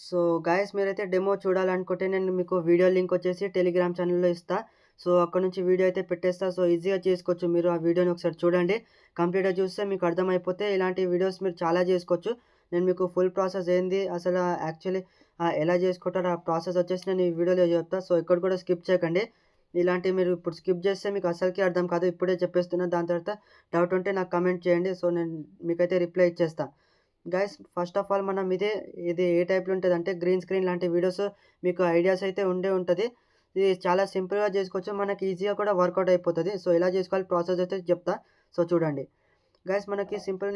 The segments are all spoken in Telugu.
సో గైస్ మీరైతే డెమో చూడాలనుకుంటే నేను మీకు వీడియో లింక్ వచ్చేసి టెలిగ్రామ్ ఛానల్‌లో ఇస్తా. సో అక్కడి నుంచి వీడియో అయితే పెట్టేస్తా. సో ఈజీగా చేసుకోవచ్చు. మీరు ఆ వీడియోని ఒకసారి చూడండి. కంప్లీట్‌గా చూస్తే మీకు అర్థమైపోతే ఇలాంటి వీడియోస్ మీరు చాలా చేసుకోవచ్చు. నేను మీకు ఫుల్ ప్రాసెస్ ఏంది అసలు యాక్చువల్లీ ఎలా చేసుకుంటారో ఆ ప్రాసెస్ వచ్చేసి నేను ఈ వీడియోలో చెప్తా. సో ఎక్కడ కూడా స్కిప్ చేయకండి. ఇలాంటివి మీరు ఇప్పుడు స్కిప్ చేస్తే మీకు అస్సలకి అర్థం కాదు. ఇప్పుడే చెప్పేస్తున్నా. దాని తర్వాత డౌట్ ఉంటే నాకు కామెంట్ చేయండి. సో నేను మీకైతే రిప్లై ఇచ్చేస్తా. గైస్ ఫస్ట్ ఆఫ్ ఆల్ మనం ఇది ఏ టైప్‌లో ఉంటదంటే గ్రీన్ స్క్రీన్ లాంటి వీడియోస్ మీకు ఐడియాస్ అయితే ఉండే ఉంటది. ఇది చాలా సింపుల్‌గా చేసుకోవచ్చు. మనకి ఈజీగా కూడా వర్కౌట్ అయిపోతది. సో ఎలా చేసుకోవాలి ప్రాసెస్ అయితే చెప్తా. సో చూడండి. గైస్ మనకి సింపుల్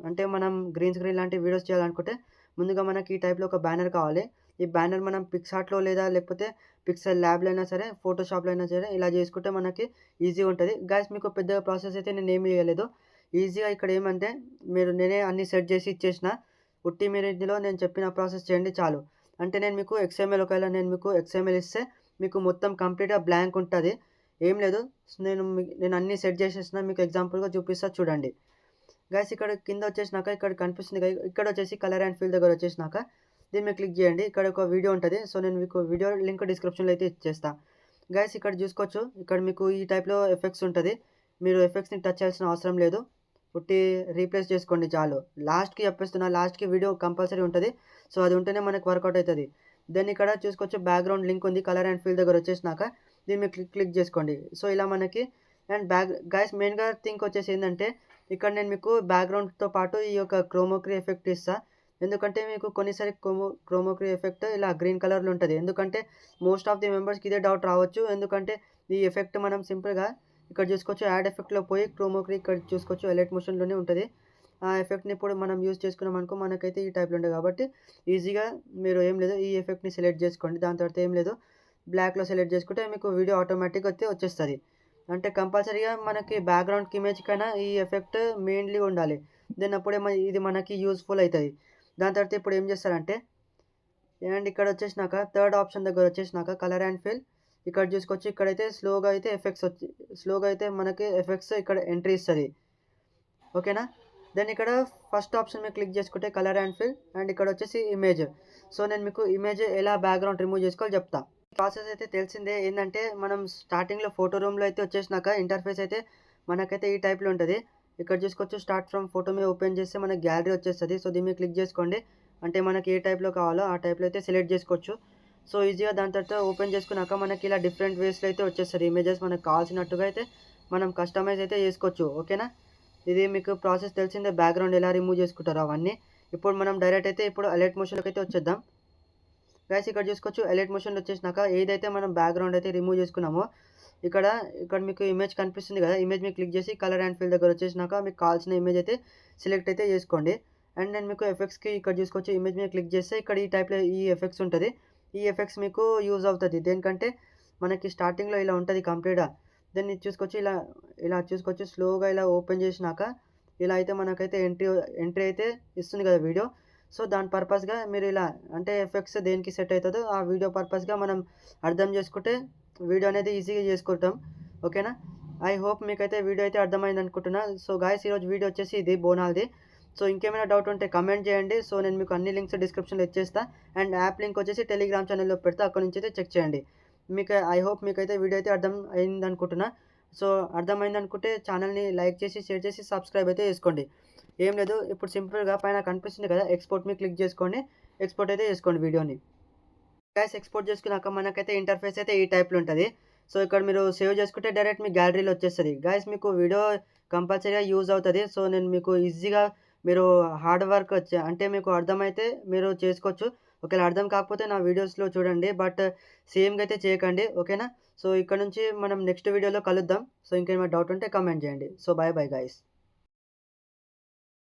అంటే మనం గ్రీన్ స్క్రీన్ లాంటి వీడియోస్ చేయాలనుకుంటే ముందుగా మనకి ఈ టైప్‌లో ఒక బ్యానర్ కావాలి. ఈ బ్యానర్ మనం పిక్సార్ట్‌లో లేదా లేకపోతే పిక్సెల్ ల్యాబ్‌లో అయినా సరే, ఫోటోషాప్‌లో అయినా సరే ఇలా చేసుకుంటే మనకి ఈజీగా ఉంటది. గైస్ మీకు పెద్దగా ప్రాసెస్ అయితే నేనేమి ఇయ్యలేదు. ఈజీగా ఇక్కడ ఏమంటే నేనే అన్నీ సెట్ చేసి ఇచ్చేసిన. ఉట్టి మీరు ఇందులో నేను చెప్పిన ప్రాసెస్ చేయండి చాలు. అంటే నేను మీకు ఎక్స్ఎంఎల్ ఒకవేళ నేను మీకు ఎక్స్ఎంఎల్ ఇస్తే మీకు మొత్తం కంప్లీట్‌గా బ్లాంక్ ఉంటది. ఏం లేదు. నేను అన్నీ సెట్ చేసేసిన మీకు ఎగ్జాంపుల్‌గా చూపిస్తా చూడండి. గైస్ ఇక్కడ కింద వచ్చేసినాక ఇక్కడ కనిపిస్తుంది ఇక్కడ వచ్చేసి కలర్ అండ్ ఫిల్ దగ్గర వచ్చేసినాక దీని మీద క్లిక్ చేయండి. ఇక్కడ ఒక వీడియో ఉంటది. సో నేను మీకు వీడియో లింక్ డిస్క్రిప్షన్‌లో అయితే ఇచ్చేస్తా. గైస్ ఇక్కడ చూసుకోవచ్చు. ఇక్కడ మీకు ఈ టైప్‌లో ఎఫెక్ట్స్ ఉంటది. మీరు ఎఫెక్ట్స్‌ని టచ్ చేయాల్సిన అవసరం లేదు. ఉట్టి రీప్లేస్ చేసుకోండి చాలు. లాస్ట్‌కి చెప్పేస్తున్నా. లాస్ట్‌కి వీడియో కంపల్సరీ ఉంటది. సో అది ఉంటేనే మనకు వర్కౌట్ అయితది. దెన్ ఇక్కడ చూసుకోవచ్చు బ్యాక్‌గ్రౌండ్ లింక్ ఉంది. కలర్ అండ్ ఫిల్ దగ్గర వచ్చేసినాక దీని మీద క్లిక్ చేసుకోండి. సో ఇలా మనకి అండ్ గైస్ మెయిన్‌గా థింక్ వచ్చేసి ఏందంటే ఇక్కడ నేను మీకు బ్యాక్‌గ్రౌండ్‌తో పాటు ఈ యొక్క క్రోమోక్రీ ఎఫెక్ట్ ఇస్తా. ఎందుకంటే మీకు కొన్నిసారి క్రోమోక్రీ ఎఫెక్ట్ ఇలా గ్రీన్ కలర్‌లో ఉంటది. ఎందుకంటే మోస్ట్ ఆఫ్ ది మెంబర్స్‌కి ఇదే డౌట్ రావచ్చు. ఎందుకంటే ఈ ఎఫెక్ట్ మనం సింపుల్‌గా ఇక్కడ చూసుకోవచ్చు యాడ్ ఎఫెక్ట్‌లో పోయి క్రోమోక్రీ ఇక్కడ చూసుకోవచ్చు ఎలైట్ మోషన్‌లోనే ఉంటది. ఆ ఎఫెక్ట్‌ని ఇప్పుడు మనం యూజ్ చేసుకున్నామనుకో మనకైతే ఈ టైప్‌లో ఉంటది కాబట్టి ఈజీగా మీరు ఏం లేదు ఈ ఎఫెక్ట్‌ని సెలెక్ట్ చేసుకోండి. దాని తర్వాత ఏం లేదు బ్లాక్‌లో సెలెక్ట్ చేసుకుంటే మీకు వీడియో ఆటోమేటిక్‌గా అయితే వచ్చేస్తది. అంటే కంపల్సరీగా మనకి బ్యాక్‌గ్రౌండ్‌కి ఇమేజ్‌కైనా ఈ ఎఫెక్ట్ మెయిన్‌లీ ఉండాలి. దెన్ అప్పుడే ఇది మనకి యూజ్‌ఫుల్ అయితది. దాని తర్వాత ఇప్పుడు ఏం చేస్తారంటే అండ్ ఇక్కడ వచ్చేసినాక థర్డ్ ఆప్షన్ దగ్గర వచ్చేసినాక కలర్ అండ్ ఫిల్ ఇక్కడ చూసుకోవచ్చు. ఇక్కడైతే స్లోగా అయితే మనకి ఎఫెక్ట్స్ ఇక్కడ ఎంట్రీ ఇస్తది. ఓకేనా? దెన్ ఇక్కడ ఫస్ట్ ఆప్షన్ మీద క్లిక్ చేసుకుంటే కలర్ అండ్ ఫిల్ అండ్ ఇక్కడ వచ్చేసి ఇమేజ్. సో నేను మీకు ఇమేజ్ ఎలా బ్యాక్‌గ్రౌండ్ రిమూవ్ చేసుకోవాలో చెప్తా. ప్రాసెస్ అయితే తెలిసిందే. ఏందంటే మనం స్టార్టింగ్‌లో ఫోటో రూమ్‌లో అయితే వచ్చేసినాక ఇంటర్ఫేస్ అయితే మనకైతే ఈ టైప్‌లో ఉంటది. ఇక్కడ చూసుకోవచ్చు స్టార్ట్ ఫ్రమ్ ఫోటో మీద ఓపెన్ చేస్తే మనకి గ్యాలరీ వచ్చేస్తది. సో దీని మీద క్లిక్ చేసుకోండి. అంటే మనకి ఏ టైప్‌లో కావాలో ఆ టైప్‌లో అయితే సెలెక్ట్ చేసుకోవచ్చు. సో ఈజీగా దాని తర్వాత ఓపెన్ చేసుకున్నాక మనకి ఇలా డిఫరెంట్ వేస్‌లో అయితే వచ్చేస్తది. ఇమేజెస్ మనకు కావాల్సినట్టుగా అయితే మనం కస్టమైజ్ అయితే చేసుకోవచ్చు. ఓకేనా? ఇది మీకు ప్రాసెస్ తెలిసిందే బ్యాక్‌గ్రౌండ్ ఎలా రిమూవ్ చేసుకుంటారో అవన్నీ. ఇప్పుడు మనం డైరెక్ట్ అయితే ఇప్పుడు అలర్ట్ మోషన్‌లోకి అయితే వచ్చేద్దాం. గైస్ ఇక్కడ చూసుకోవచ్చు ఎలైట్ మోషన్‌లో వచ్చేసినాక ఏదైతే మనం బ్యాక్‌గ్రౌండ్ అయితే రిమూవ్ చేసుకున్నామో ఇక్కడ ఇక్కడ మీకు ఇమేజ్ కనిపిస్తుంది కదా! ఇమేజ్ మీద క్లిక్ చేసి కలర్ అండ్ ఫిల్ దగ్గర వచ్చేసినాక మీకు కావాల్సిన ఇమేజ్ అయితే సెలెక్ట్ అయితే చేసుకోండి. అండ్ నేను మీకు ఎఫెక్ట్స్‌కి ఇక్కడ చూసుకోవచ్చు ఇమేజ్ మీద క్లిక్ చేస్తే ఇక్కడ ఈ టైప్‌లో ఈ ఎఫెక్ట్స్ ఉంటది. ఈ ఎఫెక్ట్స్ మీకు యూజ్ అవుతది. దేనికంటే మనకి స్టార్టింగ్‌లో ఇలా ఉంటది కంప్లీట్‌గా. దెన్ ఇది చూసుకోవచ్చు ఇలా చూసుకోవచ్చు స్లోగా ఇలా ఓపెన్ చేసినాక ఇలా అయితే మనకైతే ఎంట్రీ అయితే ఇస్తుంది కదా వీడియో. సో, దాని పర్పస్‌గా మీరు ఇలా అంటే ఎఫెక్ట్స్ దేనికి సెట్ అయితదో ఆ వీడియో పర్పస్‌గా మనం అర్థం చేసుకుంటే వీడియో అనేది ఈజీగా చేసుకుంటాం. ఓకేనా? ఐ హోప్ మీకైతే వీడియో అయితే అర్థమైందనుకుంటున్నా. సో, గాయ్స్ ఈరోజు వీడియో వచ్చేసి ఇది బోనాల్‌ది. సో, ఇంకేమైనా డౌట్ ఉంటే కామెంట్ చేయండి. సో, నేను మీకు అన్ని లింక్స్ డిస్క్రిప్షన్‌లో ఇచ్చేస్తా. అండ్ యాప్ లింక్ వచ్చేసి టెలిగ్రామ్ ఛానెల్‌లో పెడతా. అక్కడి నుంచి అయితే చెక్ చేయండి. ఐ హోప్ మీకైతే వీడియో అయితే అర్థం అయిందనుకుంటున్నా. సో, అర్థమైందనుకుంటే ఛానెల్‌ని లైక్ చేసి, షేర్ చేసి, సబ్స్క్రైబ్ అయితే చేసుకోండి. ఏం లేదు ఇప్పుడు సింపుల్‌గా పైన కనిపిస్తుంది కదా! ఎక్స్‌పోర్ట్ మీద క్లిక్ చేసుకోండి. ఎక్స్‌పోర్ట్ అయితే చేసుకోండి వీడియోని. గైస్ ఎక్స్‌పోర్ట్ చేసుకున్నాక మనకైతే ఇంటర్ఫేస్ అయితే ఈ టైప్‌లో ఉంటది. సో, ఇక్కడ మీరు సేవ్ చేసుకుంటే డైరెక్ట్ మీ గ్యాలరీలో వచ్చేస్తది. గైస్ మీకు వీడియో కంపల్సరీగా యూజ్ అవుతది. సో, నేను మీకు ఈజీగా మీరు హార్డ్ వర్క్ అంటే మీకు అర్థమైతే మీరు చేసుకోవచ్చు. ఒకవేళ అర్థం కాకపోతే నా వీడియోస్‌లో చూడండి. బట్ సేమ్‌గా అయితే చేయకండి. ఓకేనా? సో, ఇక్కడ నుంచి మనం నెక్స్ట్ వీడియోలో కలుద్దాం. సో, ఇంకేమైనా డౌట్ ఉంటే కామెంట్ చేయండి. So, by bye guys.